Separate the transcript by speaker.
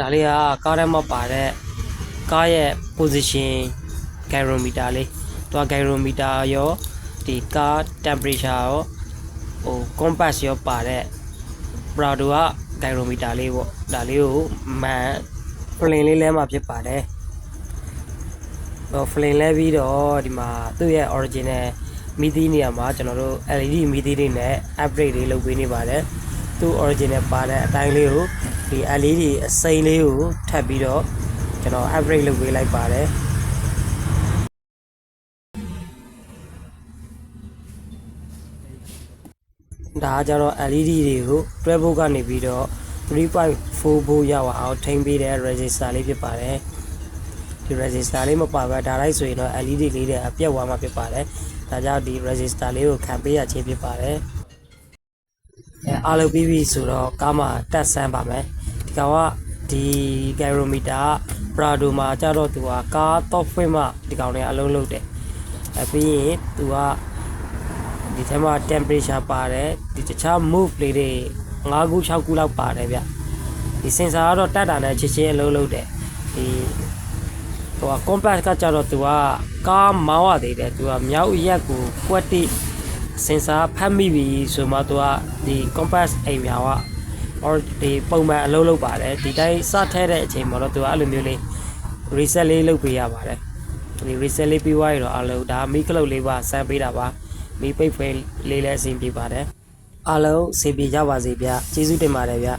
Speaker 1: ဒါလေးကကားထဲမှာပါတဲ့ကားရဲ့ position gyrometer လေးသူက gyrometer ရောဒီကား temperature ရောcompass ရောပါတဲ့ Prado က gyrometer လေးပေါ့ဒါလေးကိုflame လေးလဲမှာဖြစ်ပါတယ်flame လဲပြီးတော့ဒီမှာသူ့ရဲ့ original မီးသီးနေရာမှာကျွန်တော်တို့ LED မီးသီးတွေနဲ့ upgrade လေးလုပ်ပေးနေပါတယ်သူ့ original ပါတဲ့အတိုင်းလေးကိုဒီ LED အစိမ်းလေးကိုထပ်ပြီးတော့ကျွန်တော် upgrade လုပ်ပေးလိုက်ပါတယ်ဒါကကြတော့ LED တွေကို12 volt ကနေပြီးတော့ 3.4 volt ရောက်အောင်ထိန်းပေးတဲ့ resistor လေးဖြစ်ပါတယ်ဒီ resistor လေးမပါဘဲဒါလိုက်ဆိုရင်တော့ LED လေးတွေအပြတ်သွားမှာဖြစ်ပါတယ်ဒါကြောင့်ဒီ resistor လေးကိုခံပေးရခြင်းဖြစ်ပါတယ်အားလုံးပြီးပြီဆိုတော့ကားမှာတက်ဆန်းပါမယ်ဒီကောင်ကဒီ gyrometer Prado မှာကြတော့သူကကား top fit မှာဒီကောင်လေးအလုံးလုံးတယ်ပြီးရင်သူကဒီထဲမှာ temperature ပါတယ်ဒီတခြား move လေးတွေ5ခု6ခုလောက်ပါတယ်ဗျဒီ sensor ကတော့တက်တာနဲ့ချက်ချင်းအလုံးလုံးတယ်ဒီဟို compass ကကြတော့သူကကားမောင်းရသေးတယ်သူကမြောက်ရက်ကိုကွက်တိ sensor ဖတ်မိပြီဆိုမှသူကဒီ compass အိမ်မြောင်ကဒီပုံမှန်အလုံးလုံးပါတယ်ဒီတိုင်းစထဲတဲ့အချိန်မှာတော့သူကအဲ့လိုမျိုးလေး reset လေးလုပ်ပေးရပါတယ်ဒီ reset လေးပြီးသွားရတော့အလုံးဒါမီးကလုတ်လေးပါဆန်းပေးတာပါမီးပိတ်ဖွဲလေးလည်းအဆင်ပြေပါတယ်အားလုံးအဆင်ပြေကြပါစေဗျကျေးဇူးတင်ပါတယ်ဗျ